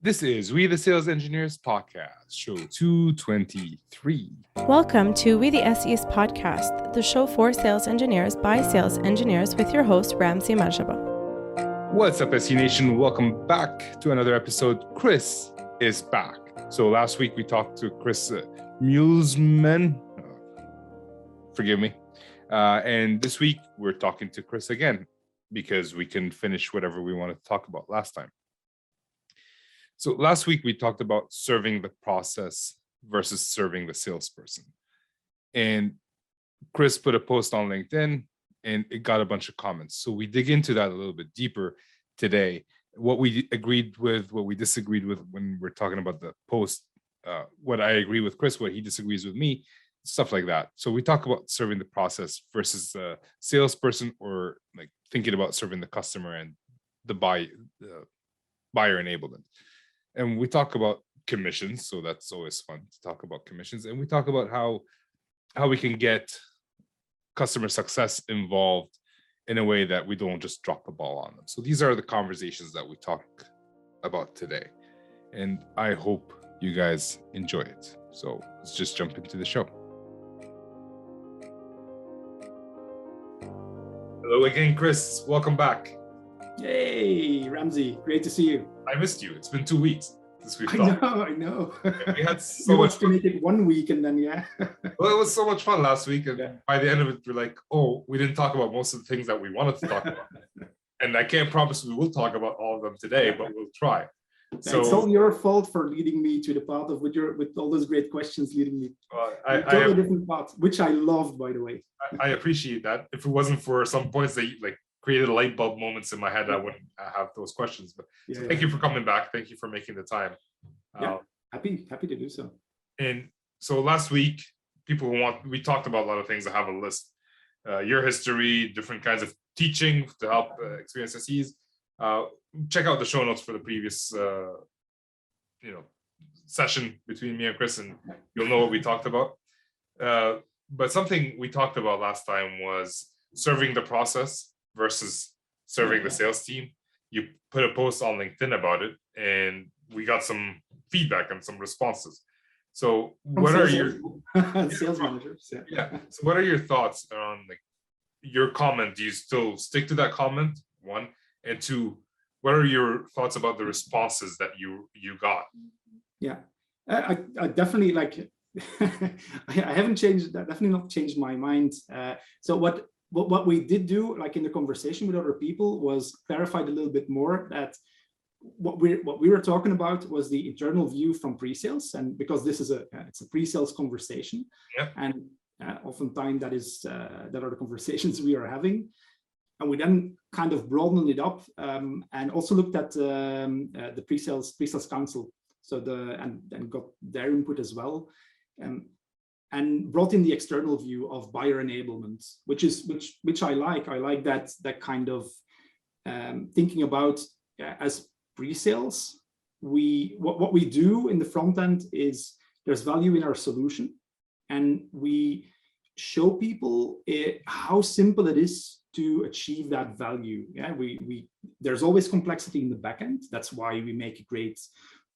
This is We the Sales Engineers podcast, show 223. Welcome to We the SEs podcast, the show for sales engineers by sales engineers with your host, Ramsey Majaba. What's up, SE Nation? Welcome back to another episode. Kris is back. So last week we talked to Kris Mulesman. Forgive me. And this week we're talking to Kris again because we can finish whatever we wanted to talk about last time. So last week we talked about serving the process versus serving the salesperson. And Kris put a post on LinkedIn and it got a bunch of comments. So we dig into that a little bit deeper today. What we agreed with, what we disagreed with when we're talking about the post, what I agree with Kris, what he disagrees with me, stuff like that. So we talk about serving the process versus the salesperson, or like thinking about serving the customer and the buyer enablement. And we talk about commissions, so that's always fun to talk about commissions. And we talk about how we can get customer success involved in a way that we don't just drop the ball on them. So these are the conversations that we talk about today. And I hope you guys enjoy it. So let's just jump into the show. Hello again, Kris. Welcome back. Hey, Ramsey. Great to see you. I missed you. It's been 2 weeks since we've talked. I know. We had so you much fun. To make it 1 week and then, yeah. Well, it was so much fun last week. And by the end of it, we're like, oh, we didn't talk about most of the things that we wanted to talk about. And I can't promise we will talk about all of them today, but we'll try. So it's all your fault for leading me to the path of with all those great questions leading me. Totally different path, which I loved, by the way. I appreciate that. If it wasn't for some points that created light bulb moments in my head, I wouldn't have those questions. But thank you for coming back. Thank you for making the time. Happy to do so. And so last week, we talked about a lot of things. I have a list. Your history, different kinds of teaching to help experienced SEs. Check out the show notes for the previous session between me and Kris, and you'll know what we talked about. But something we talked about last time was serving the process versus serving the sales team. You put a post on LinkedIn about it, and we got some feedback and some responses. So what are your sales managers? Yeah. So what are your thoughts around your comment? Do you still stick to that comment? 1, and 2, what are your thoughts about the responses that you got? Yeah, I definitely I haven't changed. Definitely not changed my mind. So what we did do, in the conversation with other people, was clarified a little bit more that what we were talking about was the internal view from pre-sales, and because this is it's a pre-sales conversation, and oftentimes that are the conversations we are having, and we then kind of broadened it up and also looked at the pre-sales council, so and got their input as well. And brought in the external view of buyer enablement, which I like. I like that kind of thinking about as pre-sales. What we do in the front end is there's value in our solution, and we show people how simple it is to achieve that value. Yeah, there's always complexity in the back end. That's why we make a great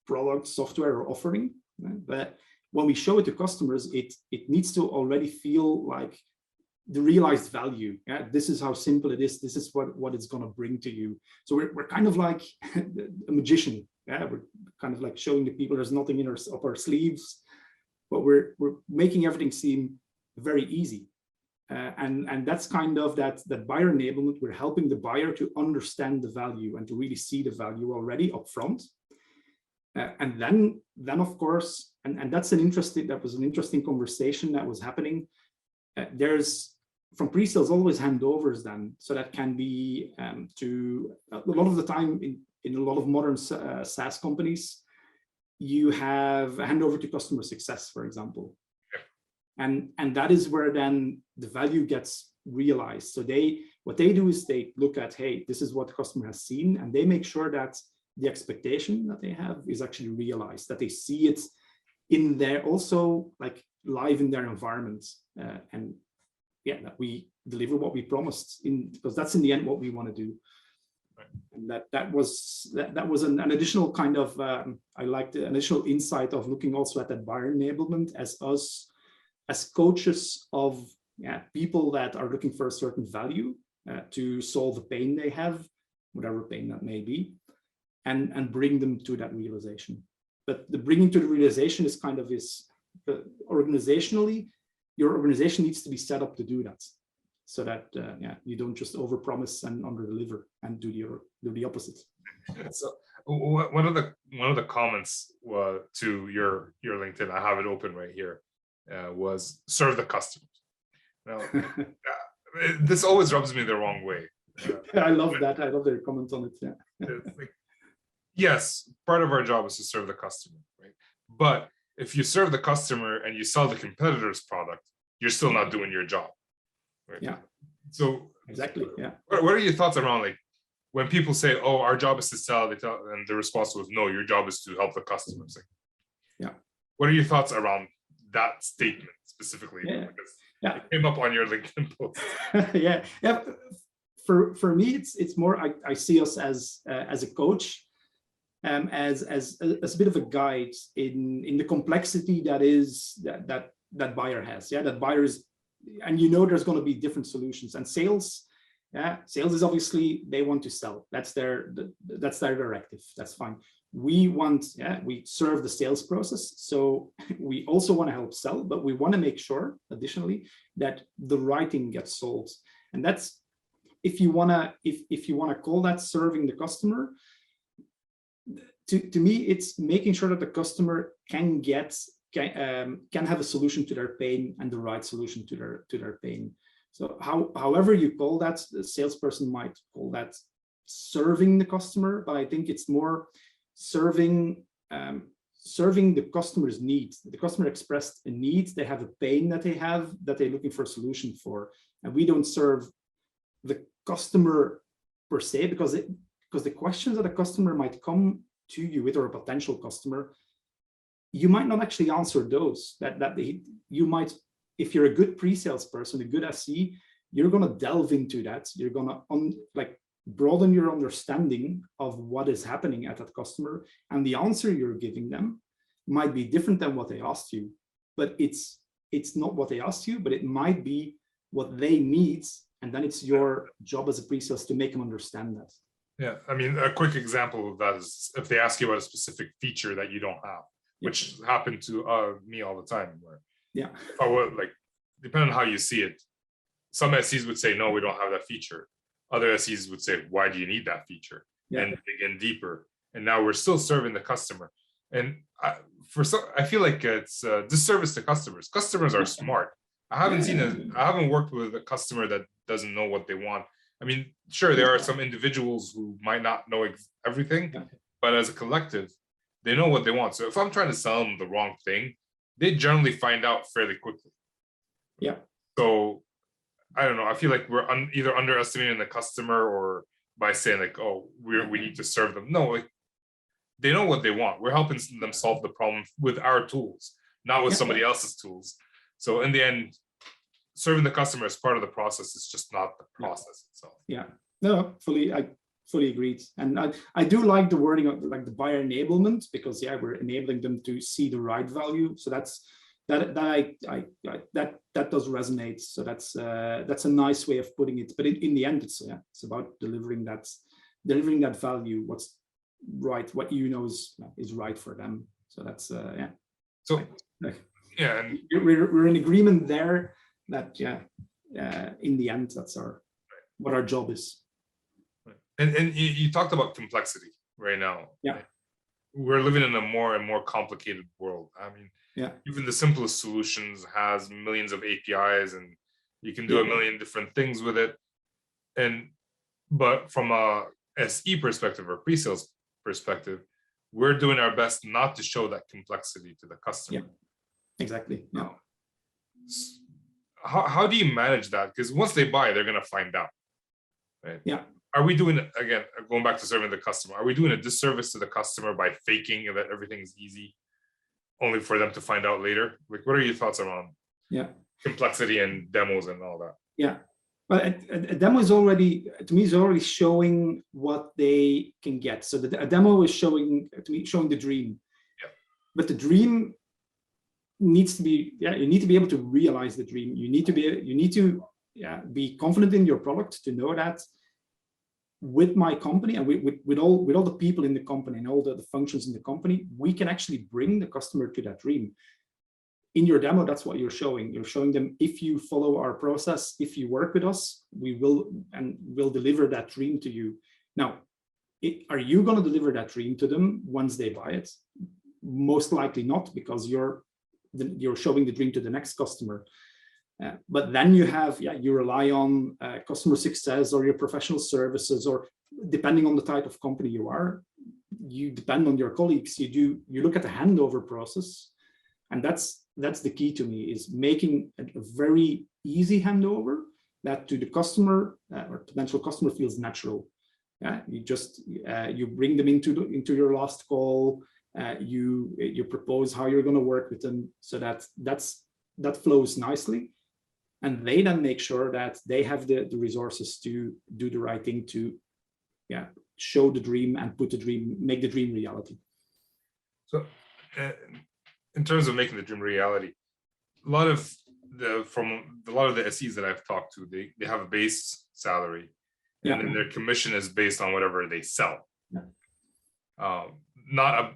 product, software, or offering. But when we show it to customers, it needs to already feel like the realized value. Yeah, this is how simple it is. This is what it's going to bring to you. So we're kind of like a magician. Yeah, we're kind of like showing the people there's nothing up our sleeves, but we're making everything seem very easy. And that's kind of that buyer enablement. We're helping the buyer to understand the value and to really see the value already up front. And then of course, and that was an interesting conversation that was happening. There's from pre-sales always handovers then, so that can be to a lot of the time in a lot of modern SaaS companies, you have a handover to customer success, for example. And that is where then the value gets realized. So what they do is they look at, hey, this is what the customer has seen, and they make sure that the expectation that they have is actually realized, that they see it in there also, live in their environment, and that we deliver what we promised, because that's in the end what we want to do. And that was an additional kind of, I like the additional insight of looking also at that buyer enablement as us, as coaches of people that are looking for a certain value to solve a pain they have, whatever pain that may be, and bring them to that realization. But the bringing to the realization is kind of organizationally, your organization needs to be set up to do that, so that you don't just overpromise and underdeliver and do the opposite. So one of the comments to your LinkedIn, I have it open right here, was serve the customers. Now, this always rubs me the wrong way. I love that. I love their comment on it. Yeah. Like, yes, part of our job is to serve the customer, right? But if you serve the customer and you sell the competitor's product, you're still not doing your job, right? Yeah. So exactly. Yeah. What are your thoughts around, like, when people say, "Oh, our job is to sell," and the response was, "No, your job is to help the customers." Like, yeah. What are your thoughts around that statement specifically? Yeah. Because it came up on your LinkedIn post. Yeah. For me, it's more, I see us as a coach, as a bit of a guide in the complexity that is that buyer has. Yeah, that buyers, and there's going to be different solutions. And sales is obviously, they want to sell. That's their directive. That's fine. We serve the sales process, so we also want to help sell, but we want to make sure additionally that the right thing gets sold. And that's, if you wanna call that serving the customer, to me, it's making sure that the customer can have a solution to their pain, and the right solution to their pain. So however you call that, the salesperson might call that serving the customer, but I think it's more serving the customer's needs. The customer expressed a need, they have a pain that they're looking for a solution for, and we don't serve the customer per se, because the questions that a customer might come to you with, or a potential customer, you might not actually answer those. You might, if you're a good pre-sales person, a good SE, you're going to delve into that. You're going to broaden your understanding of what is happening at that customer, and the answer you're giving them might be different than what they asked you, but it's not what they asked you, but it might be what they need, and then it's your job as a pre-sales to make them understand that. Yeah, I mean, a quick example of that is if they ask you about a specific feature that you don't have, which happened to me all the time, where if I would, depending on how you see it, some SEs would say, no, we don't have that feature. Other SEs would say, why do you need that feature? And dig in deeper. And now we're still serving the customer. And I feel like it's disservice to customers. Customers are smart. I haven't worked with a customer that doesn't know what they want. I mean, sure, there are some individuals who might not know everything, but as a collective, they know what they want. So if I'm trying to sell them the wrong thing, they generally find out fairly quickly. Yeah. So I don't know. I feel like we're either underestimating the customer, or by saying like, oh, we need to serve them. No, they know what they want. We're helping them solve the problem with our tools, not with somebody else's tools. So in the end, serving the customer as part of the process is just not the process itself. Yeah, no, I fully agreed. And I do like the wording of the buyer enablement, because we're enabling them to see the right value. So that does resonate. So that's a nice way of putting it. But in the end, it's about delivering that value. What's right, what is right for them. So that's So and we're in agreement there that in the end, that's what our job is. And you talked about complexity right now. Yeah, we're living in a more and more complicated world. I mean, even the simplest solutions has millions of APIs, and you can do a million different things with it. But from a SE perspective or pre-sales perspective, we're doing our best not to show that complexity to the customer. Yeah, exactly. Yeah. How do you manage that? Because once they buy, they're going to find out, right? Yeah. Are we doing, again, going back to serving the customer, are we doing a disservice to the customer by faking that everything is easy, only for them to find out later? Like, what are your thoughts around complexity and demos and all that? Yeah. Well, a demo is already, to me, is already showing what they can get. So a demo is showing, to me, showing the dream. Yeah. But the dream needs to be, you need to be able to realize the dream. You need to be confident in your product to know that with my company and with all the people in the company and all the functions in the company, we can actually bring the customer to that dream. In your demo, that's what you're showing. You're showing them, if you follow our process, if you work with us, we'll deliver that dream to you. Now, are you going to deliver that dream to them once they buy it? Most likely not, because you're showing the dream to the next customer. But then you rely on customer success or your professional services, or depending on the type of company you are, you depend on your colleagues. You look at the handover process, and that's the key to me, is making a very easy handover that to the customer or potential customer feels natural. You just you bring them into your last call. You propose how you're going to work with them, so that flows nicely, and they then make sure that they have the resources to do the right thing, to show the dream and make the dream reality. So in terms of making the dream reality, a lot of the SEs that I've talked to, they have a base salary, and then their commission is based on whatever they sell. Not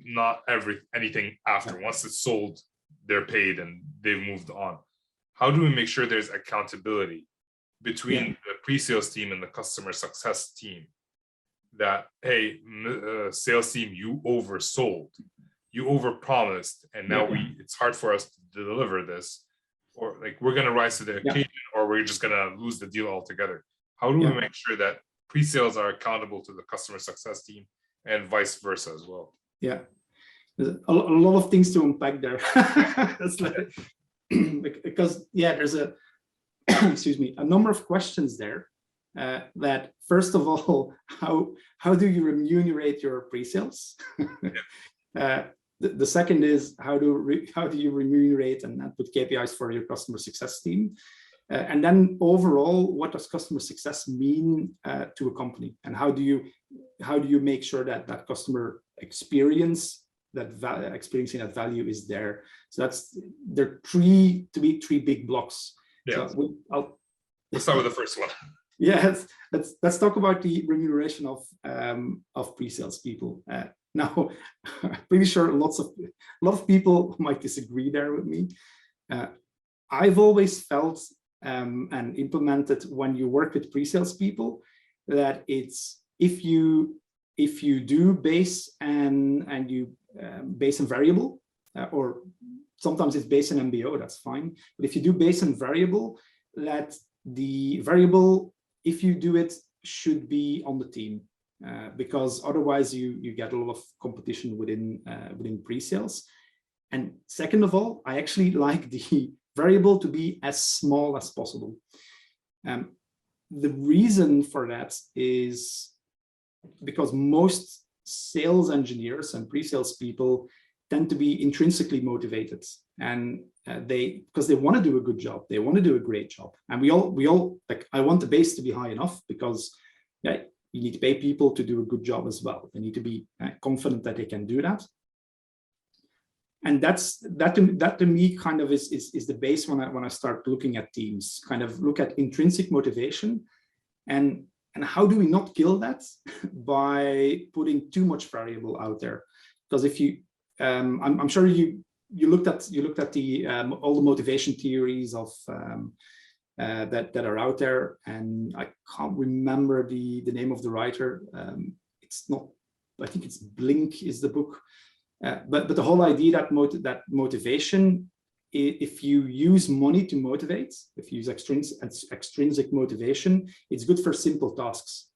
anything after. Once it's sold, they're paid and they've moved on. How do we make sure there's accountability between the pre-sales team and the customer success team? That, hey, sales team, you oversold, you overpromised, and now it's hard for us to deliver this, or like we're going to rise to the occasion, or we're just going to lose the deal altogether. How do we make sure that pre-sales are accountable to the customer success team and vice versa as well? Yeah, there's a lot of things to unpack there. That's because there's a a number of questions there. That first of all, how do you remunerate your pre-sales? The second is how do you remunerate and put KPIs for your customer success team? And then overall, what does customer success mean to a company? And how do you make sure that customer experience, experiencing that value is there? So there are three big blocks. Yeah. So we'll start with the first one. Yes, let's talk about the remuneration of pre-sales people. Now, I'm pretty sure a lot of people might disagree there with me. I've always felt and implemented, when you work with pre-sales people, that it's if you do base and you base and variable, or sometimes it's base and MBO, that's fine. But if you do base and variable, that the variable, if you do it, should be on the team, because otherwise you get a lot of competition within pre-sales. And second of all, I actually like the variable to be as small as possible. The reason for that is because most sales engineers and pre-sales people tend to be intrinsically motivated, and because they want to do a good job, they want to do a great job, and we all like, I want the base to be high enough, because you need to pay people to do a good job as well. They need to be confident that they can do that, and that to me kind of is the base when I start looking at teams. Kind of look at intrinsic motivation, and how do we not kill that by putting too much variable out there? Because if you I'm sure you looked at the all the motivation theories of that are out there, and I can't remember the name of the writer. It's not, I think it's Blink is the book, but the whole idea that motivation, if you use money to motivate, if you use extrinsic motivation, it's good for simple tasks.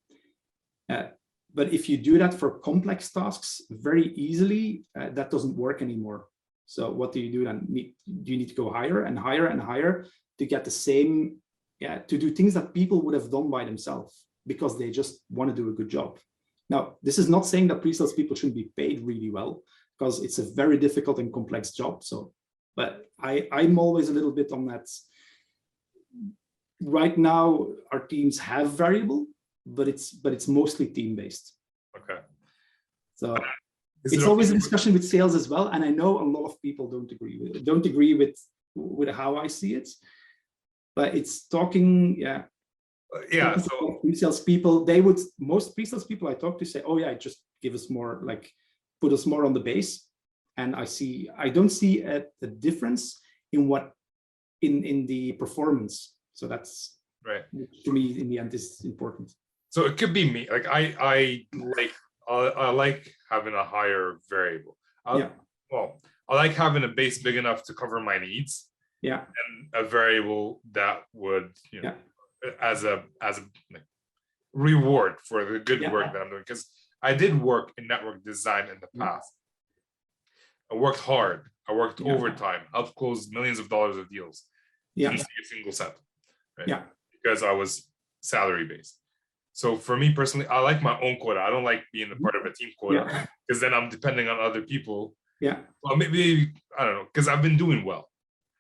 But if you do that for complex tasks very easily, that doesn't work anymore. So what do you do then? You need to go higher and higher and higher to get the same, to do things that people would have done by themselves because they just want to do a good job. Now, this is not saying that pre-sales people shouldn't be paid really well, because it's a very difficult and complex job. So, but I'm always a little bit on that. right now our teams have variable, but it's mostly team based. Okay. So Is it's always a discussion with sales as well, and I know a lot of people don't agree with how I see it, but it's talking. Yeah. So pre-sales people, most pre-sales people I talk to say, oh yeah, just give us more, like put us more on the base. And I don't see a difference in the performance. So that's right. To me, in the end, is important. So it could be me. Like I like having a higher variable. Well, I like having a base big enough to cover my needs. Yeah. And a variable that would, as a reward for the good work that I'm doing. Because I did work in network design in the past. I worked hard. I worked overtime, helped close millions of dollars of deals. Didn't see a single cent. Right? Yeah. Because I was salary based. So for me personally, I like my own quota. I don't like being a part of a team quota because then I'm depending on other people. Yeah. Well, maybe I don't know, because I've been doing well.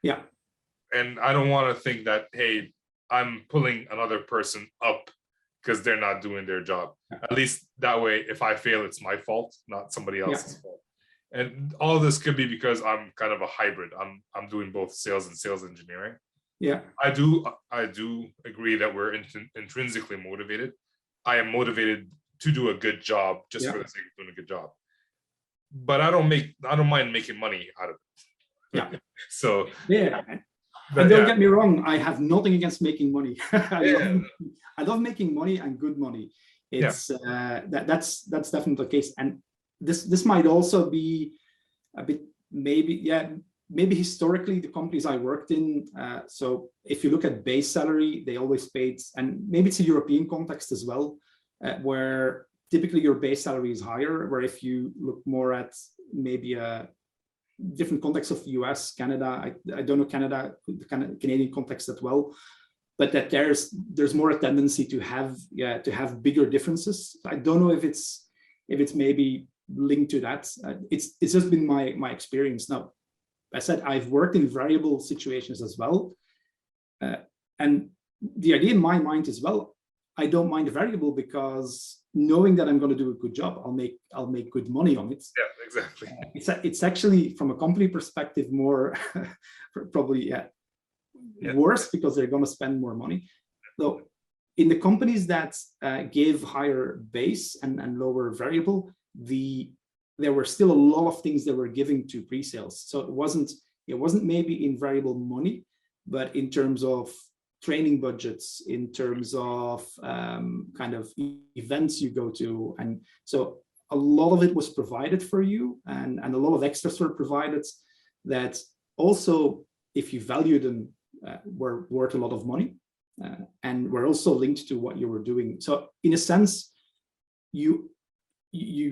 Yeah. And I don't want to think that, hey, I'm pulling another person up because they're not doing their job. At least that way, if I fail, it's my fault, not somebody else's fault. And all of this could be because I'm kind of a hybrid. I'm doing both sales and sales engineering. Yeah. I do agree that we're intrinsically motivated. I am motivated to do a good job just for the sake of doing a good job. But I don't mind making money out of it. Yeah. So but and don't get me wrong, I have nothing against making money. I love making money and good money. It's that's definitely the case. And this might also be a bit maybe historically the companies I worked in. So if you look at base salary, they always paid, and maybe it's a European context as well, where typically your base salary is higher. Where if you look more at maybe a different context of US, Canada, I don't know Canada, the kind of Canadian context that well, but that there's more a tendency to have bigger differences. I don't know if it's maybe linked to that. It's just been my experience. Now, I said I've worked in variable situations as well, and the idea in my mind is, well, I don't mind a variable because knowing that I'm going to do a good job, I'll make good money on it. Yeah, exactly. It's actually from a company perspective more probably worse because they're going to spend more money. So in the companies that gave higher base and lower variable, there were still a lot of things they were giving to pre-sales. So it wasn't maybe in variable money, but in terms of training budgets, in terms of kind of events you go to. And so a lot of it was provided for you, and a lot of extras were provided that also, if you value them, were worth a lot of money and were also linked to what you were doing. So in a sense, you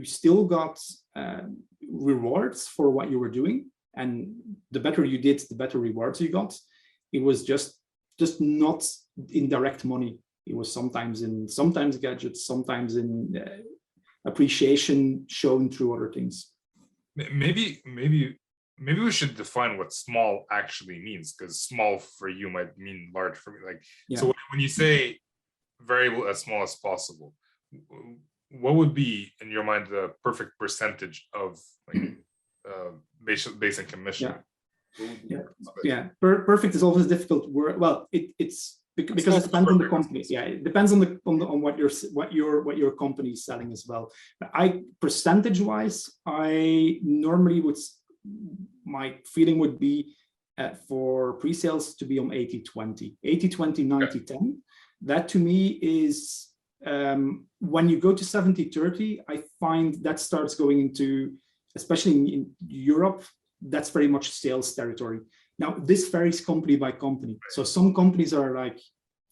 still got rewards for what you were doing, and the better you did, the better rewards you got. It was just not in direct money. It was sometimes gadgets, sometimes in appreciation shown through other things. Maybe we should define what small actually means, because small for you might mean large for me. So when you say variable as small as possible, what would be in your mind the perfect percentage of base and commission? Perfect is always a difficult word. Well, it's because it depends on the company. Yeah, it depends on what your company is selling as well. Percentage wise, I normally my feeling would be for pre-sales to be on 80-20, 90-10. That to me is when you go to 70-30, I find that starts going into, especially in Europe, that's very much sales territory. Now, this varies company by company. So some companies are like,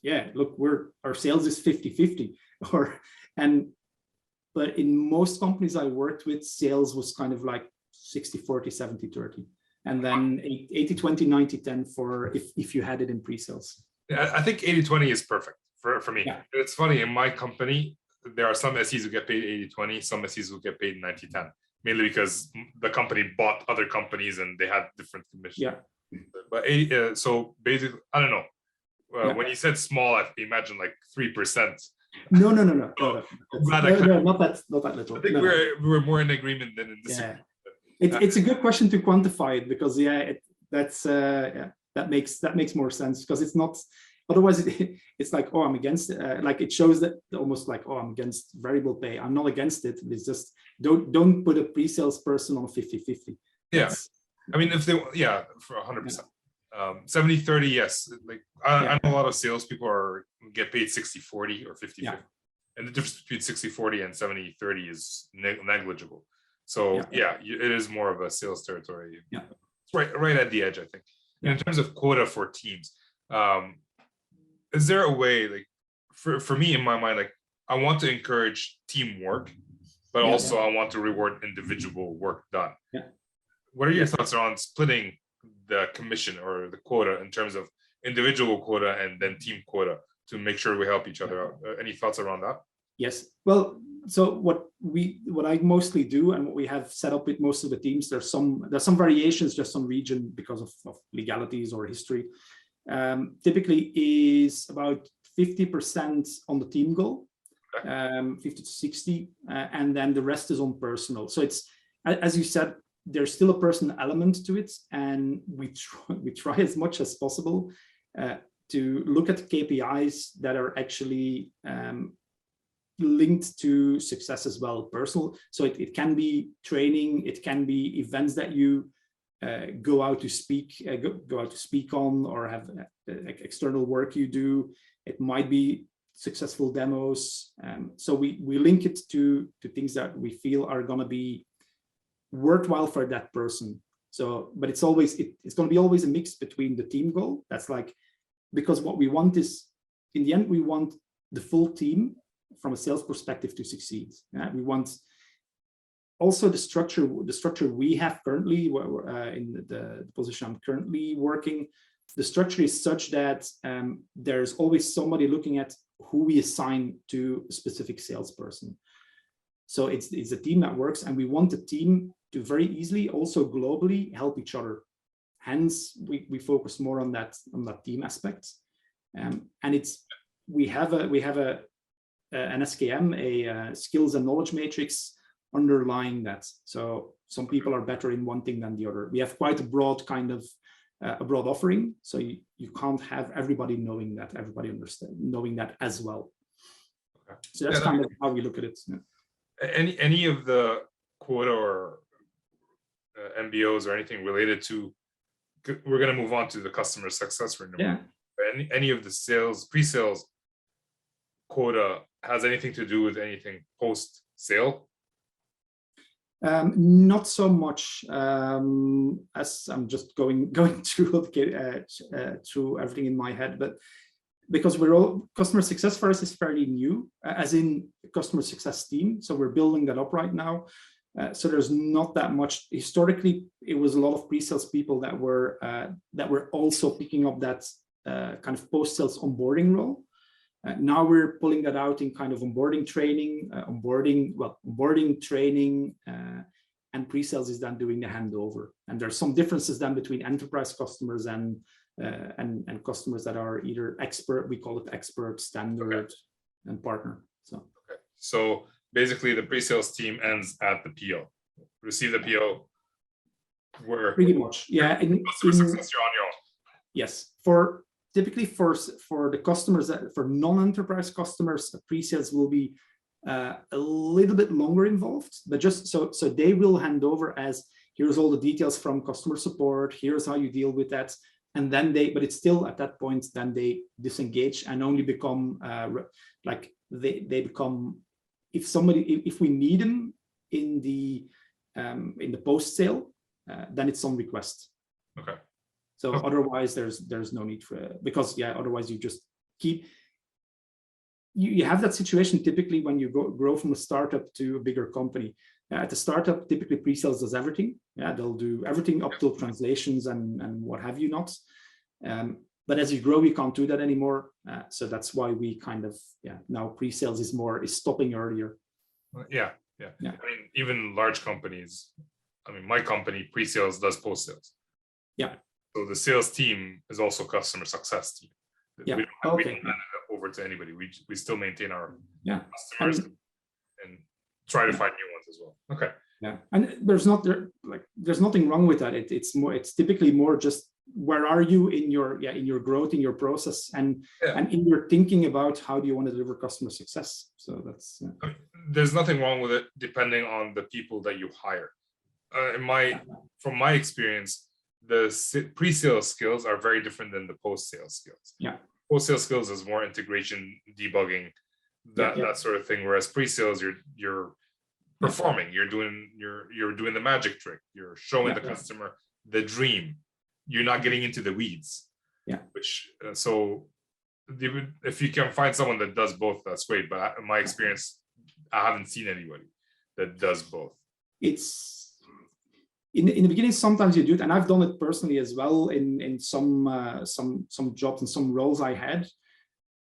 yeah, look, our sales is 50-50, but in most companies I worked with, sales was kind of like 60-40, 70-30, and then 80-20, 90-10 for if you had it in pre-sales. Yeah, I think 80-20 is perfect for me. Yeah. It's funny, in my company, there are some SEs who get paid 80-20, some SEs who get paid 90-10. Mainly because the company bought other companies and they had different commissions. Yeah. But so basically, I don't know. when you said small, I imagine like 3%. No. Glad I Not that little. I think we're more in agreement than in disagreement. It's a good question to quantify it, because that makes more sense, because it's not. Otherwise, it's like, oh, I'm against it. Like it shows that almost like, oh, I'm against variable pay. I'm not against it. It's just don't put a pre-sales person on 50-50. Yeah, I mean, if they for 100%. 70-30, yes. Like I know a lot of salespeople get paid 60-40 or 50-50. And the difference between 60-40 and 70-30 is negligible. So it is more of a sales territory. Yeah. It's right at the edge, I think. And in terms of quota for teams, is there a way, like for me in my mind, like I want to encourage teamwork, but also I want to reward individual work done. Yeah. What are your thoughts around splitting the commission or the quota in terms of individual quota and then team quota to make sure we help each other out? Any thoughts around that? Yes. Well, so what I mostly do and what we have set up with most of the teams, there's some variations just on region because of legalities or history. Typically is about 50% on the team goal, 50 to 60, and then the rest is on personal. So it's, as you said, there's still a personal element to it, and we try as much as possible to look at KPIs that are actually linked to success as well, personal. So it can be training, it can be events that you go out to speak on, or have external work you do. It might be successful demos. So we link it to things that we feel are going to be worthwhile for that person. So, but it's always it's going to be always a mix between the team goal. That's like, because what we want is, in the end, we want the full team from a sales perspective to succeed. We want also the structure we have currently in the position I'm currently working. The structure is such that there's always somebody looking at who we assign to a specific salesperson. So it's a team that works, and we want the team to very easily also globally help each other. Hence, we focus more on that team aspect. And we have an SKM, a skills and knowledge matrix underlying that. So some people are better in one thing than the other. We have quite a broad broad offering. So you can't have everybody knowing that, knowing that as well. Okay. So that's kind of how we look at it. Yeah. Any of the quota or MBOs or anything related to, we're going to move on to the customer success renewal. Yeah. Any of the pre-sales quota has anything to do with anything post-sale? Not so much, as I'm just going through through everything in my head, but because customer success for us is fairly new, as in customer success team. So we're building that up right now. So there's not that much. Historically, it was a lot of pre-sales people that were also picking up that kind of post-sales onboarding role. Now we're pulling that out in kind of onboarding training, training, and pre-sales is then doing the handover. And there's some differences then between enterprise customers and customers that are either expert, we call it expert, standard, and partner. So basically, the pre-sales team ends at the PO. Receive the PO. Pretty much, yeah. Customer success, you're on your own. Yes, typically for the customers, for non-enterprise customers, pre-sales will be a little bit longer involved, but just so they will hand over as, here's all the details from customer support, here's how you deal with that, and then but it's still at that point, then they disengage and only become they become, if we need them in the post-sale, then it's on request. Okay. So otherwise, there's no need for, because otherwise you just keep. You have that situation typically when you grow from a startup to a bigger company. At the startup, typically pre-sales does everything. Yeah, they'll do everything up till translations and what have you not. But as you grow, you can't do that anymore. So that's why we kind of now pre-sales is stopping earlier. Yeah. I mean, even large companies. I mean, my company pre-sales does post-sales. Yeah. So the sales team is also customer success team. Yeah. We don't hand it over to anybody. We still maintain our customers and try to find new ones as well. Okay. Yeah, and there's nothing wrong with that. It's typically more just where are you in your growth, in your process, and in your thinking about how do you want to deliver customer success. So that's I mean, there's nothing wrong with it depending on the people that you hire. From my experience, the pre-sales skills are very different than the post-sales skills. Yeah, post-sales skills is more integration, debugging, that sort of thing. Whereas pre-sales, you're performing, you're doing the magic trick, you're showing the customer the dream, you're not getting into the weeds. Which so if you can find someone that does both, that's great, but in my experience I haven't seen anybody that does both. It's in the beginning, sometimes you do it, and I've done it personally as well in some jobs and some roles I had.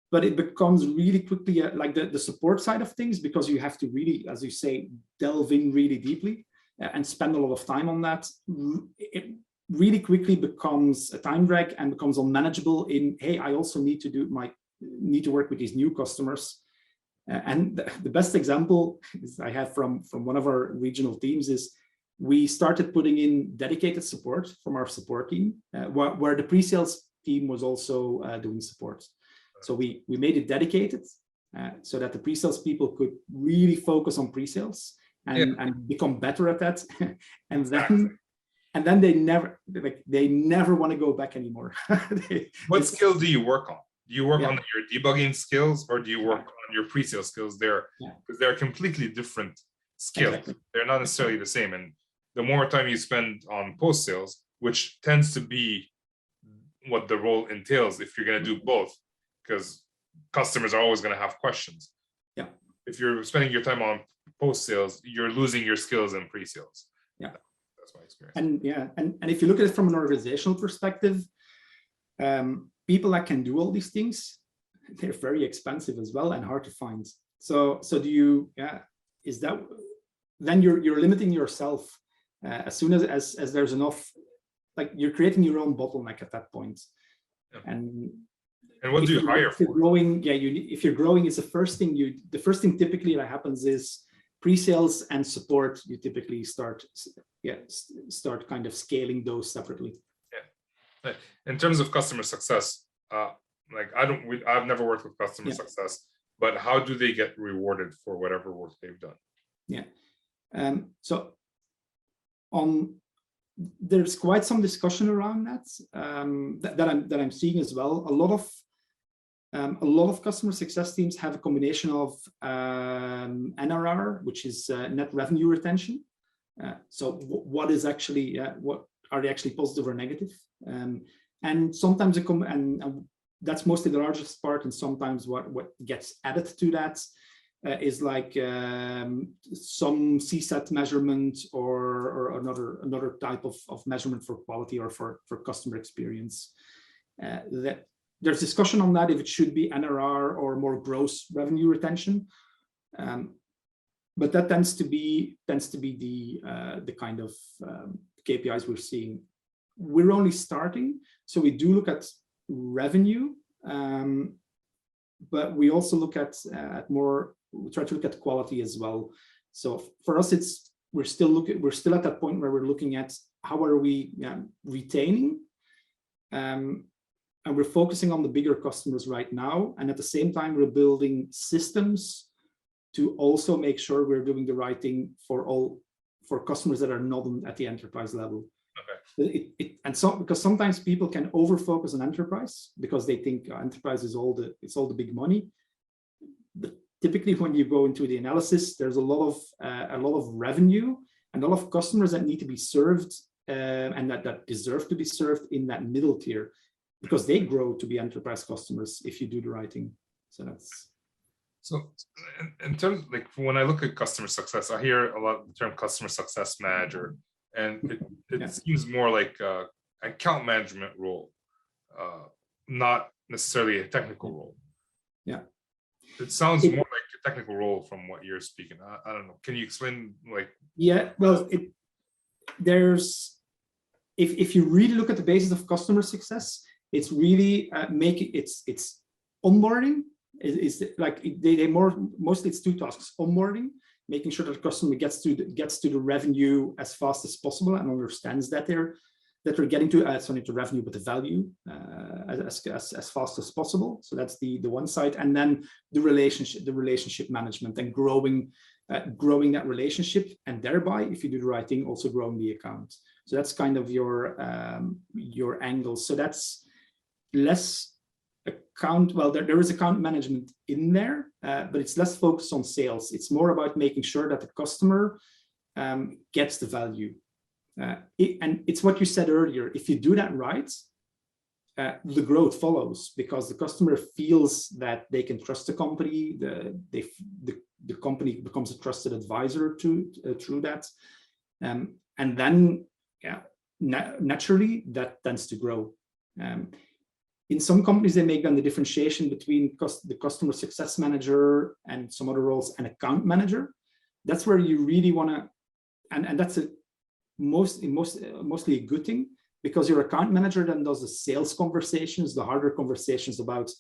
But it becomes really quickly like the support side of things, because you have to really, as you say, delve in really deeply and spend a lot of time on that. It really quickly becomes a time drag and becomes unmanageable in, hey, I also need to work with these new customers. And the best example is I have from one of our regional teams is we started putting in dedicated support from our support team, where the pre-sales team was also doing support. So we made it dedicated so that the pre-sales people could really focus on pre-sales and become better at that. and then they never want to go back anymore. What skills do you work on? Do you work on your debugging skills, or do you work on your pre-sales skills there? Because they're completely different skills. Exactly. They're not necessarily the same. And the more time you spend on post-sales, which tends to be what the role entails if you're going to do both, because customers are always going to have questions. Yeah. If you're spending your time on post-sales, you're losing your skills in pre-sales. Yeah. That's my experience. And if you look at it from an organizational perspective, people that can do all these things, they're very expensive as well and hard to find. So do you, is that, then you're limiting yourself as soon as there's enough, like you're creating your own bottleneck at that point. And what do you hire for? Growing, if you're growing, it's the first thing typically that happens is pre-sales and support. You typically start kind of scaling those separately. Yeah. In terms of customer success, I've never worked with customer success, but how do they get rewarded for whatever work they've done? Yeah. There's quite some discussion around that that I'm seeing as well. A lot of customer success teams have a combination of NRR, which is net revenue retention. So what is actually what are they actually positive or negative? And sometimes and that's mostly the largest part. And sometimes what gets added to that is like some CSAT measurement or another type of measurement for quality or for customer experience. That there's discussion on that, if it should be NRR or more gross revenue retention. But that tends to be the kind of KPIs we're seeing. We're only starting, so we do look at revenue, but we also look at we try to look at quality as well. So for us, we're still at that point where we're looking at how are we retaining, and we're focusing on the bigger customers right now, and at the same time we're building systems to also make sure we're doing the right thing for customers that are not at the enterprise level. Okay. Because sometimes people can over focus on enterprise because they think enterprise is all the big money. But typically, when you go into the analysis, there's a lot of revenue and a lot of customers that need to be served and that deserve to be served in that middle tier, because they grow to be enterprise customers if you do the right thing. So that's. So in terms, like when I look at customer success, I hear a lot the term customer success manager, and it seems more like an account management role, not necessarily a technical role. Yeah. It sounds more like a technical role from what you're speaking. I don't know. Can you explain like? Yeah, well, there's, if you really look at the basis of customer success, It's really it's onboarding is like mostly it's two tasks: onboarding, making sure that the customer gets to the revenue as fast as possible and understands that they're getting to not the revenue but the value as fast as possible. So that's the one side, and then the relationship management and growing that relationship, and thereby, if you do the right thing, also growing the account. So that's kind of your angle. So that's less account. Well, there is account management in there, but it's less focused on sales. It's more about making sure that the customer gets the value. And it's what you said earlier. If you do that right, the growth follows, because the customer feels that they can trust the company. The company becomes a trusted advisor through that, and then naturally that tends to grow. In some companies, they make then the differentiation between the customer success manager and some other roles and account manager. That's where you really want to, and that's mostly a good thing, because your account manager then does the sales conversations, the harder conversations about,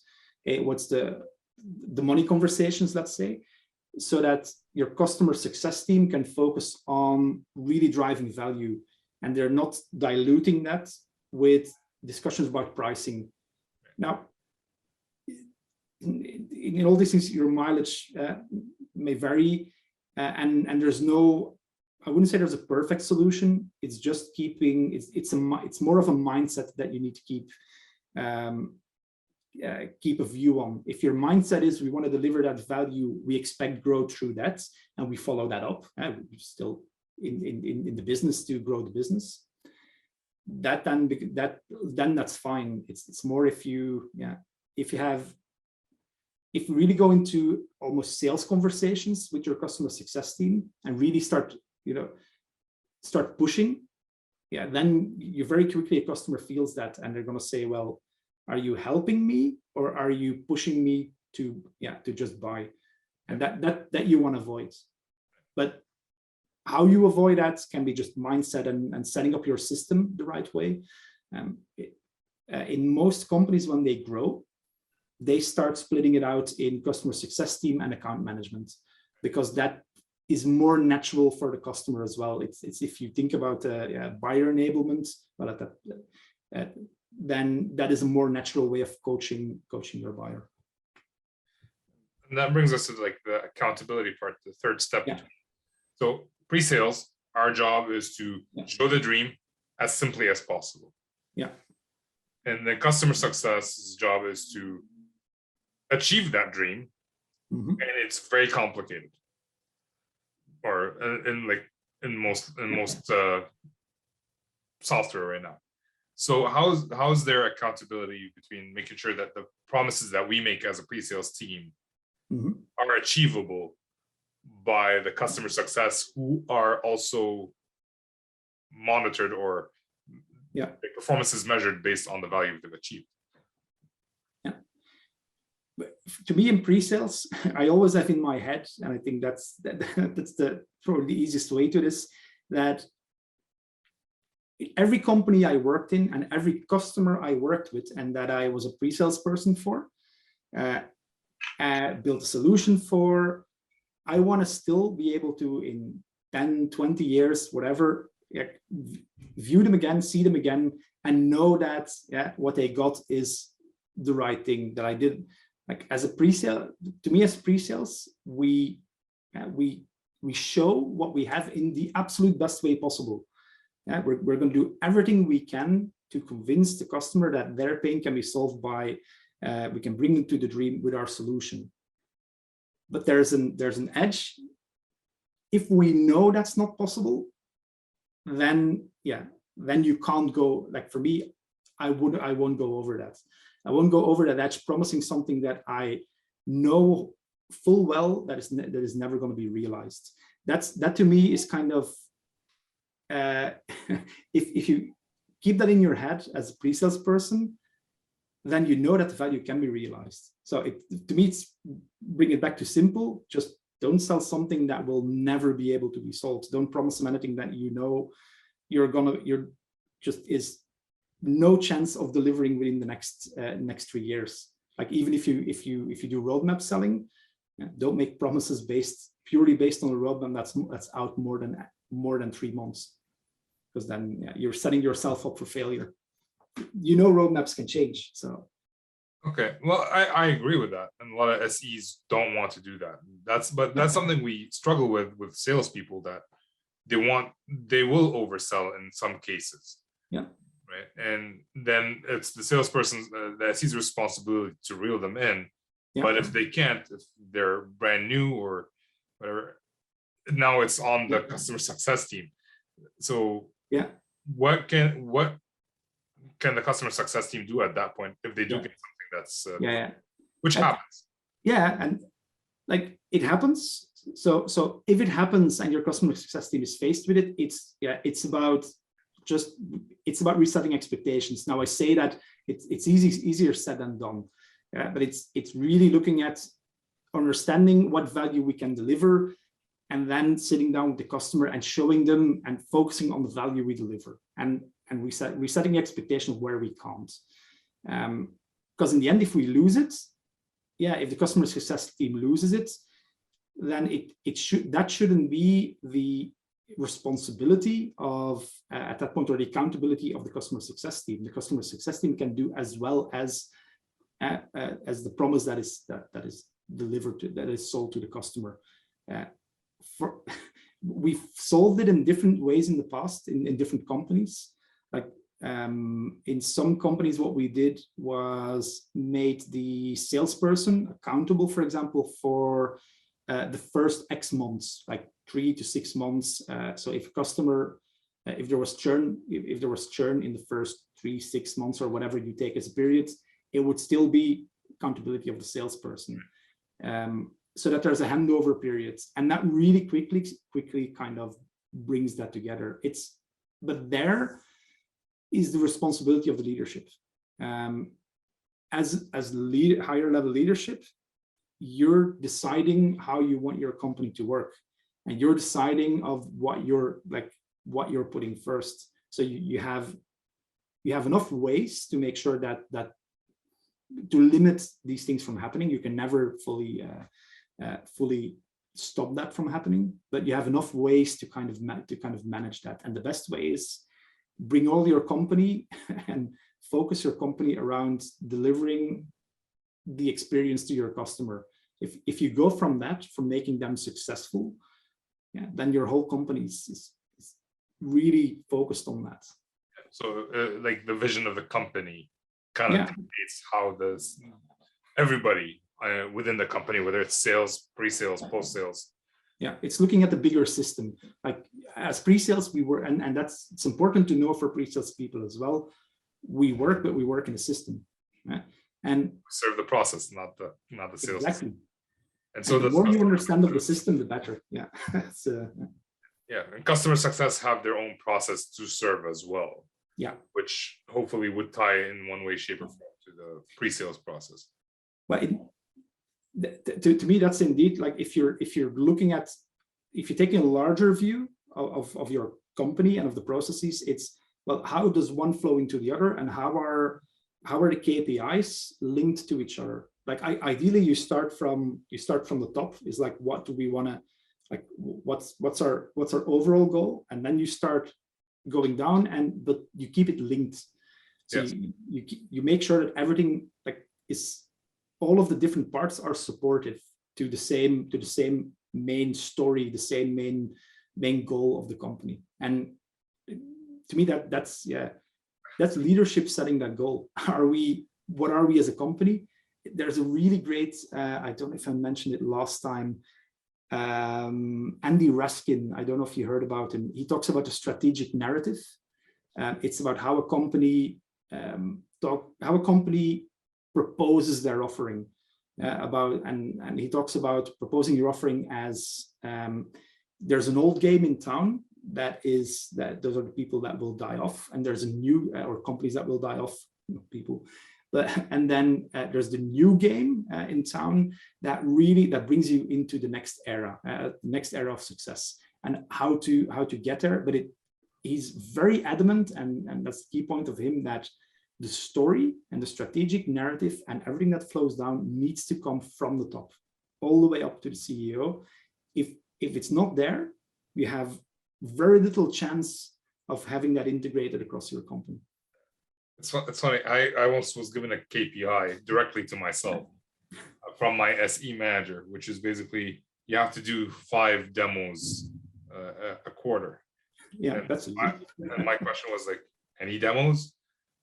hey, what's the money conversations, let's say, so that your customer success team can focus on really driving value, and they're not diluting that with discussions about pricing. Now, in all these things, your mileage may vary, and there's no, I wouldn't say there's a perfect solution. It's just keeping, it's more of a mindset that you need to keep a view on. If your mindset is, we want to deliver that value, we expect growth through that, and we follow that up, we're still in the business to grow the business, then that's fine. It's more if you really go into almost sales conversations with your customer success team and really start pushing, then you very quickly, a customer feels that, and they're going to say, well, are you helping me or are you pushing me to just buy? And that you want to avoid. But how you avoid that can be just mindset and setting up your system the right way. In most companies, when they grow, they start splitting it out in customer success team and account management, because that is more natural for the customer as well. It's if you think about buyer enablement, well, then that is a more natural way of coaching your buyer. And that brings us to like the accountability part, the third step. Yeah. So pre-sales, our job is to show the dream as simply as possible. Yeah. And the customer success's job is to achieve that dream, and it's very complicated. Or in most software right now. So how's their accountability between making sure that the promises that we make as a pre-sales team are achievable by the customer success, who are also monitored, or their performance is measured based on the value they've achieved? To me, in pre-sales, I always have in my head, and I think that's probably the easiest way to this, that every company I worked in and every customer I worked with and that I was a pre-sales person for, built a solution for, I want to still be able to, in 10, 20 years, whatever, view them again, see them again, and know that what they got is the right thing that I did. Like as a pre-sale, to me as pre-sales, we show what we have in the absolute best way possible. We're going to do everything we can to convince the customer that their pain can be solved by, we can bring them to the dream with our solution. But there's an edge. If we know that's not possible, then you can't go, like for me, I won't go over that. I won't go over that edge promising something that I know full well that is never going to be realized. That to me is kind of, if you keep that in your head as a pre-sales person, then you know that the value can be realized. So to me, it's bring it back to simple. Just don't sell something that will never be able to be sold. Don't promise them anything that you know is no chance of delivering within the next 3 years. Like even if you do roadmap selling, don't make promises purely based on a roadmap that's out more than 3 months, because then you're setting yourself up for failure. Roadmaps can change. So okay, well, I agree with that, and a lot of SEs don't want to do that. That's something we struggle with salespeople, that they will oversell in some cases. Yeah. Right, and then it's the salesperson's the SE's responsibility to reel them in. Yeah. But if they can't, if they're brand new or whatever, now it's on the customer success team. So what can the customer success team do at that point if they do get something that's which happens? Yeah, and like it happens. So if it happens and your customer success team is faced with it, it's about resetting expectations. Now I say that it's easier said than done, but it's really looking at understanding what value we can deliver, and then sitting down with the customer and showing them and focusing on the value we deliver, and resetting the expectation of where we can't. Because in the end, if we lose it, if the customer success team loses it, then that shouldn't be the responsibility of at that point, or the accountability of the customer success team. The customer success team can do as well as the promise that is delivered that is sold to the customer. We've solved it in different ways in the past in different companies. Like in some companies, what we did was made the salesperson accountable, for example, for the first X months, like 3 to 6 months. So if a customer, if there was churn in the first 3-6 months, or whatever you take as a period, it would still be accountability of the salesperson. So that there's a handover period, and that really quickly kind of brings that together. But there is the responsibility of the leadership. As higher level leadership, you're deciding how you want your company to work, and you're deciding of what you're putting first. So you have enough ways to make sure that to limit these things from happening. You can never fully stop that from happening, but you have enough ways to kind of manage that. And the best way is bring all your company and focus your company around delivering the experience to your customer. If you go from making them successful, then your whole company is really focused on that. So like the vision of the company kind of dictates how does everybody within the company, whether it's sales, pre-sales, post-sales. Yeah, it's looking at the bigger system. Like as pre-sales, we were, and it's important to know for pre-sales people as well. We work in a system, right? And serve the process, not the sales. Exactly. And so the more you understand of the system, the better. Yeah. And customer success have their own process to serve as well. Yeah. Which hopefully would tie in one way, shape, or form to the pre-sales process. Well, to me, that's indeed like if you're taking a larger view of your company and of the processes, it's, well, how does one flow into the other, and how are the KPIs linked to each other? Like ideally, you start from the top. Is like, what do we want to, like, what's our overall goal, and then you start going down, but you keep it linked. So yes. you make sure that everything is, all of the different parts are supportive to the same main story, the same main goal of the company. And to me, that's leadership setting that goal. What are we as a company? There's a really great, I don't know if I mentioned it last time, Andy Raskin, I don't know if you heard about him. He talks about a strategic narrative. It's about how a company proposes their offering, and he talks about proposing your offering as there's an old game in town that those are the people that will die off, and there's a new or companies that will die off, people. And then there's the new game in town that brings you into the next era of success, and how to get there. But he's very adamant, and that's the key point of him, that the story and the strategic narrative and everything that flows down needs to come from the top, all the way up to the CEO. If it's not there, you have very little chance of having that integrated across your company. It's funny. I once was given a KPI directly to myself from my SE manager, which is basically you have to do 5 demos a quarter. Yeah, and that's easy. And my question was like, any demos?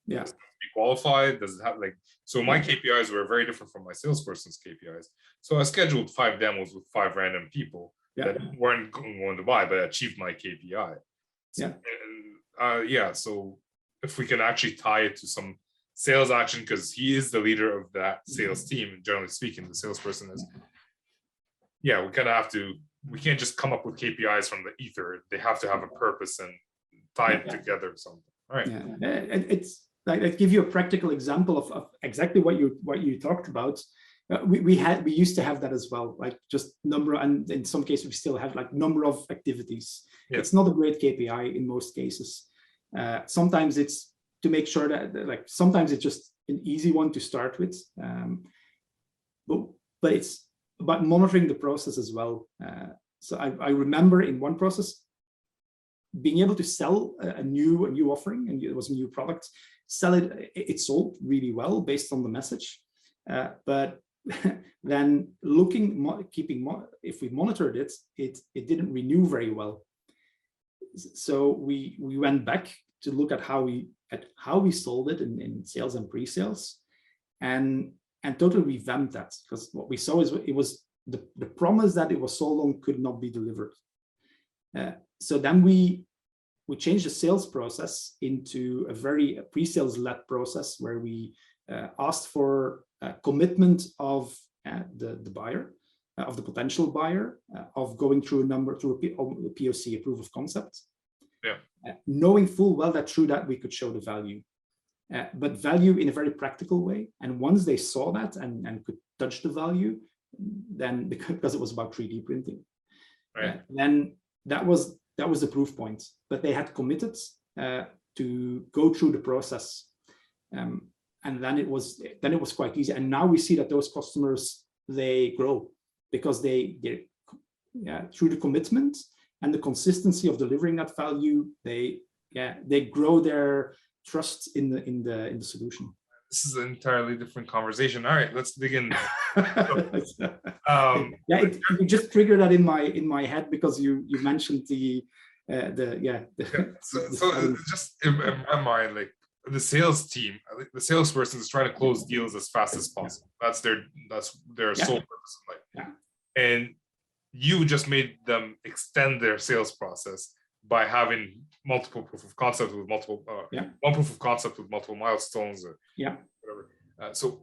Yeah. Does it have to be qualified? Does it have like, so my KPIs were very different from my salesperson's KPIs. So I scheduled 5 demos with 5 random people that weren't going to buy, but achieved my KPI. So, so if we can actually tie it to some sales action, because he is the leader of that sales team, generally speaking, the salesperson is, we kind of have to, we can't just come up with KPIs from the ether. They have to have a purpose and tie it together or something. All right. It's like, I give you a practical example of exactly what you talked about. We used to have that as well, like just number, and in some cases we still have like number of activities. It's not a great KPI in most cases. Sometimes it's to make sure that, like, sometimes it's just an easy one to start with, but it's about monitoring the process as well. So I remember in one process being able to sell a new offering, and it was a new product. It sold really well based on the message, but then if we monitored it, it didn't renew very well. So we went back to look at how we sold it in sales and pre-sales, and totally revamped that, because what we saw is it was the promise that it was sold on could not be delivered. So then we changed the sales process into a pre-sales led process, where we asked for a commitment of the buyer, of the potential buyer, of going through a POC, a proof of concept, knowing full well that through that we could show the value, but value in a very practical way. And once they saw that and could touch the value, then because it was about 3D printing, then that was the proof point. But they had committed to go through the process, and then it was quite easy. And now we see that those customers, they grow because they through the commitment and the consistency of delivering that value, they grow their trust in the solution. This is an entirely different conversation. All right, let's dig in. You just triggered that in my head because you mentioned So just in my mind, like the sales team, the salesperson is trying to close deals as fast as possible. That's their sole purpose in life. And you just made them extend their sales process by having multiple proof of concept with multiple one proof of concept with multiple milestones or whatever. So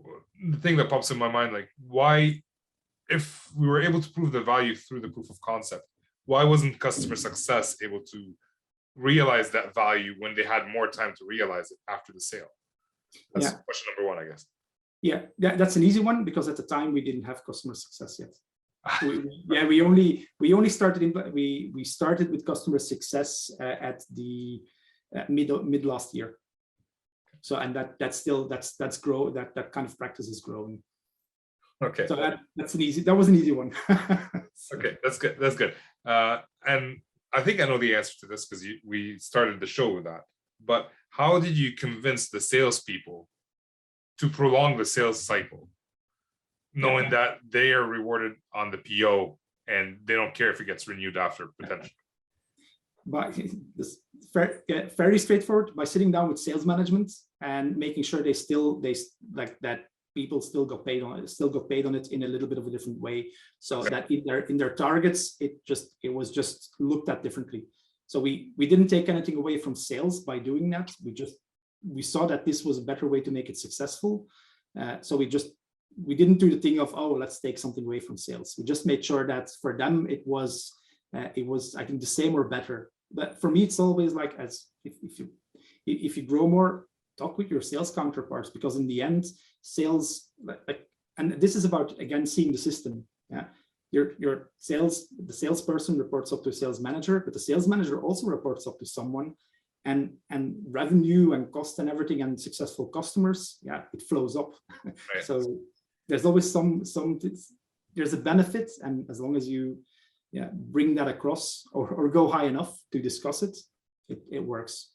the thing that pops in my mind, like, why, if we were able to prove the value through the proof of concept, why wasn't customer success able to realize that value when they had more time to realize it after the sale? That's question number one, I guess. Yeah, that's an easy one, because at the time we didn't have customer success yet. We only started we started with customer success at the mid last year. So, and that's grow, that kind of practice is growing. Okay. So that was an easy one. Okay, that's good. And I think I know the answer to this because we started the show with that. But how did you convince the salespeople to prolong the sales cycle, knowing that they are rewarded on the PO and they don't care if it gets renewed after potentially? But this very straightforward, by sitting down with sales management and making sure people still got paid on it in a little bit of a different way, so that in their targets it was just looked at differently. So we didn't take anything away from sales by doing that. We saw that this was a better way to make it successful. So we didn't do the thing of, oh, let's take something away from sales. We just made sure that for them it was I think the same or better. But for me, it's always like, as if you grow more, talk with your sales counterparts, because in the end, sales, and this is about, again, seeing the system. The salesperson reports up to a sales manager, but the sales manager also reports up to someone, and revenue and cost and everything and successful customers, it flows up. Right. So there's always there's a benefit, and as long as you bring that across or go high enough to discuss it, it works.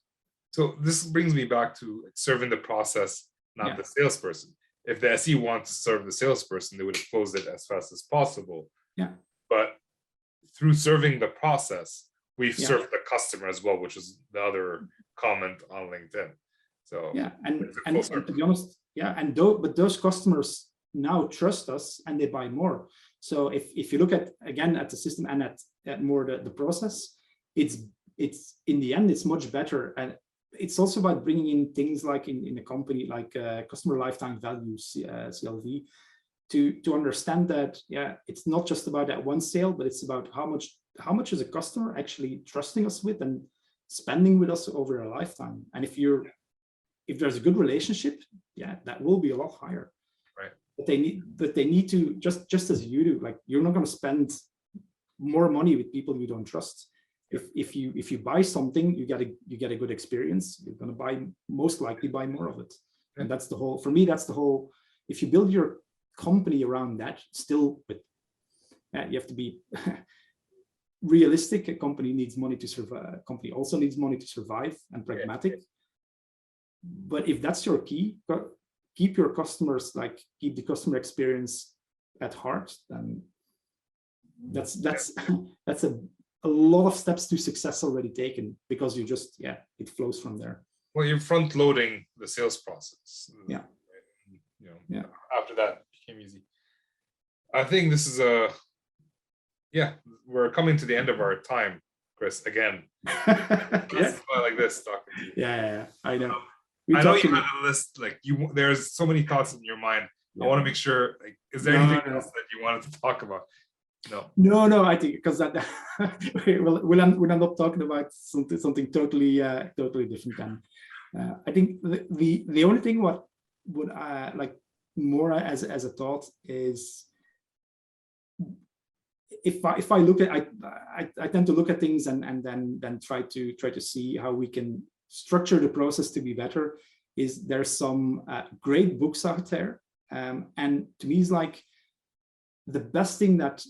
So this brings me back to serving the process, not the salesperson. If the SE wants to serve the salesperson, they would have closed it as fast as possible. Yeah. But through serving the process, we've served the customer as well, which is the other comment on LinkedIn. So and to be honest, but those customers now trust us and they buy more. So if you look at the system and at more the process, it's in the end it's much better. And it's also about bringing in things like in a company like customer lifetime value, CLV, to understand that it's not just about that one sale, but it's about how much is a customer actually trusting us with and spending with us over a lifetime. And if there's a good relationship, that will be a lot higher. Right. But they need to just as you do. Like, you're not going to spend more money with people you don't trust. If you buy something, you get a good experience. You're going to most likely buy more of it. And that's the whole. For me, that's the whole. If you build your company around that, still, but you have to be realistic. A company needs money to survive. A company also needs money to survive, and pragmatic. But if that's your key, keep your customers, keep the customer experience at heart, then that's a lot of steps to success already taken, because you just it flows from there. Well, you're front loading the sales process. After that it became easy. I think this is we're coming to the end of our time, Kris, again. That's why I like this talking to you. I know. I know you had a list, there's so many thoughts in your mind. I want to make sure, is there anything else that you wanted to talk about? No, I think because that we'll end up talking about something totally different. Then I think the only thing what would like more as a thought is, if I look at I tend to look at things and then try to see how we can structure the process to be better. There's some great books out there, and to me, it's like the best thing that,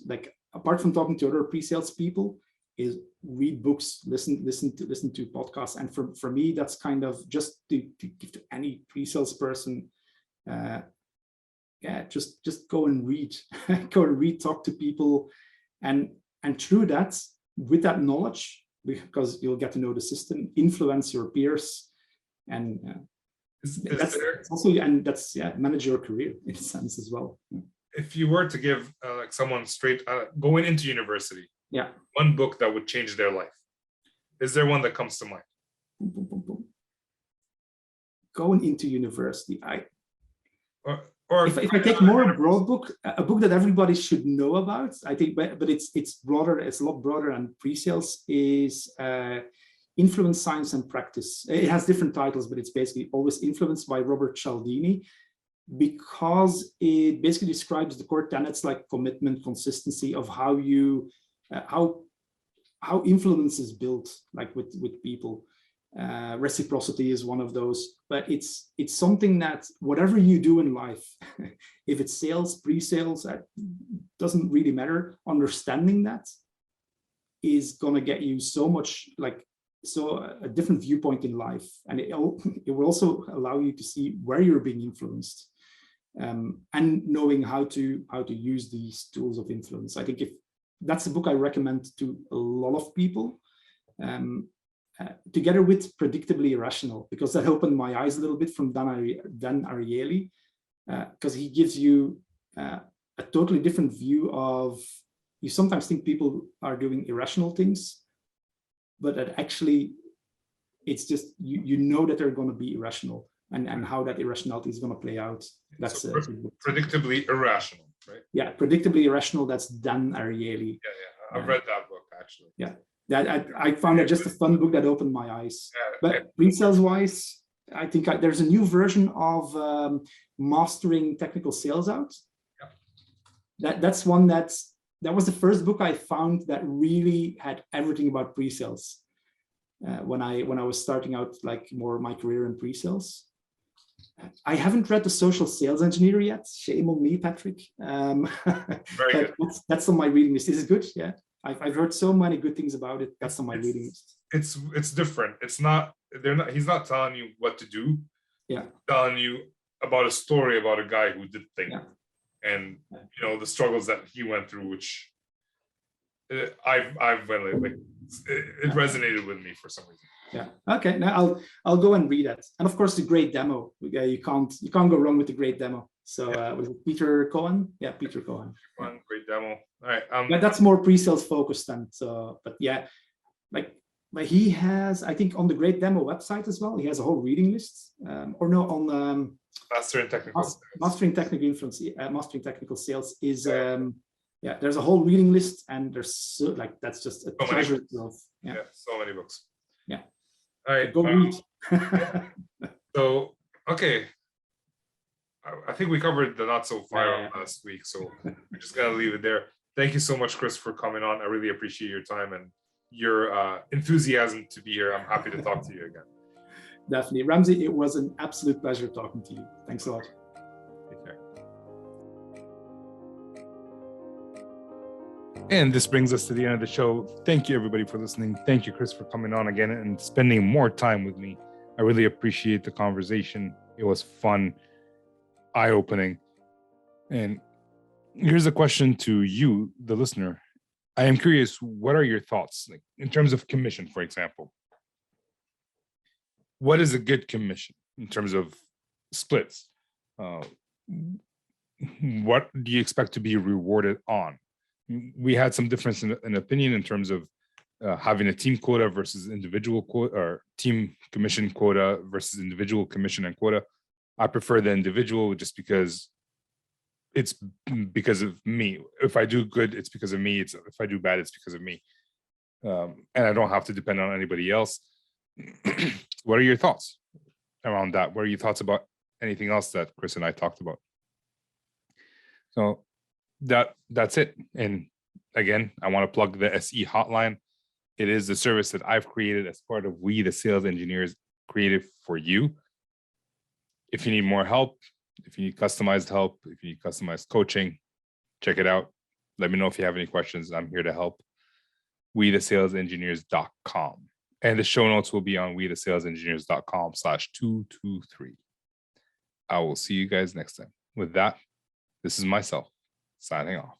apart from talking to other pre-sales people, is read books, listen to podcasts. And for me, that's kind of just to give to any pre-sales person, just go and read, talk to people, and through that, with that knowledge, because you'll get to know the system, influence your peers, and manage your career in a sense as well. If you were to give someone straight going into university, one book that would change their life, is there one that comes to mind? Going into university, or if I take more broad book, a book that everybody should know about, I think, but it's broader. It's a lot broader than pre-sales. Is Influence, Science, and Practice. It has different titles, but it's basically always Influence by Robert Cialdini, because it basically describes the core tenets like commitment, consistency, of how you how influence is built, like with people. Reciprocity is one of those, but it's something that whatever you do in life, if it's sales, pre-sales, doesn't really matter. Understanding that is gonna get you so much, a different viewpoint in life, and it will also allow you to see where you're being influenced, and knowing how to use these tools of influence. I think if that's a book I recommend to a lot of people, together with Predictably Irrational, because that opened my eyes a little bit, from Dan Ariely, because he gives you a totally different view of, you sometimes think people are doing irrational things, but that actually it's just, you know that they're going to be irrational, and how that irrationality is going to play out. That's so Predictably Irrational, right? Yeah, Predictably Irrational. That's Dan Ariely. I've read that book, actually. That I found it just a fun book that opened my eyes. But pre-sales wise, I think there's a new version of Mastering Technical Sales out. That's one that was the first book I found that really had everything about pre-sales. when I was starting out like more my career in pre-sales. I haven't read The Social Sales Engineer yet. Shame on me, Patrick. Very but good. that's on my reading list. Is it good? Yeah, I've heard so many good things about it. That's on my reading list. It's different. It's not. They're not. He's not telling you what to do. Yeah. He's telling you about a story about a guy who did things, and the struggles that he went through, which I've like it resonated with me for some reason. Yeah. Okay. Now I'll go and read that. And of course, the great demo. You can't go wrong with the great demo. So was it Peter Cohen? Yeah, Peter Cohen. One great demo. All right. But that's more pre-sales focused then. So, but yeah, like he has, I think, on the great demo website as well. He has a whole reading list. On Mastering Technical Sales. Mastering Technical Influence. Mastering Technical Sales is there's a whole reading list, and there's that's just a treasure trove. Yeah, so many books. Yeah. All right. Go read. So, okay. I think we covered the not so fire last week, so we're just gonna leave it there. Thank you so much, Kris, for coming on. I really appreciate your time and your enthusiasm to be here. I'm happy to talk to you again. Definitely. Ramsey, it was an absolute pleasure talking to you. Thanks a lot. Take care. And this brings us to the end of the show. Thank you, everybody, for listening. Thank you, Kris, for coming on again and spending more time with me. I really appreciate the conversation. It was fun, eye-opening. And here's a question to you, the listener. I am curious, what are your thoughts, like in terms of commission, for example? What is a good commission in terms of splits? What do you expect to be rewarded on? We had some difference in opinion in terms of having a team quota versus individual quota, or team commission quota versus individual commission and quota. I prefer the individual just because it's because of me. If I do good, it's because of me. If I do bad, it's because of me. And I don't have to depend on anybody else. What are your thoughts around that? What are your thoughts about anything else that Kris and I talked about? So that's it. And again, I want to plug the SE hotline. It is the service that I've created as part of We the Sales Engineers, created for you. If you need more help, if you need customized help, if you need customized coaching, check it out. Let me know if you have any questions. I'm here to help. WeTheSalesEngineers.com. And the show notes will be on WeTheSalesEngineers.com/223. I will see you guys next time. With that, this is myself signing off.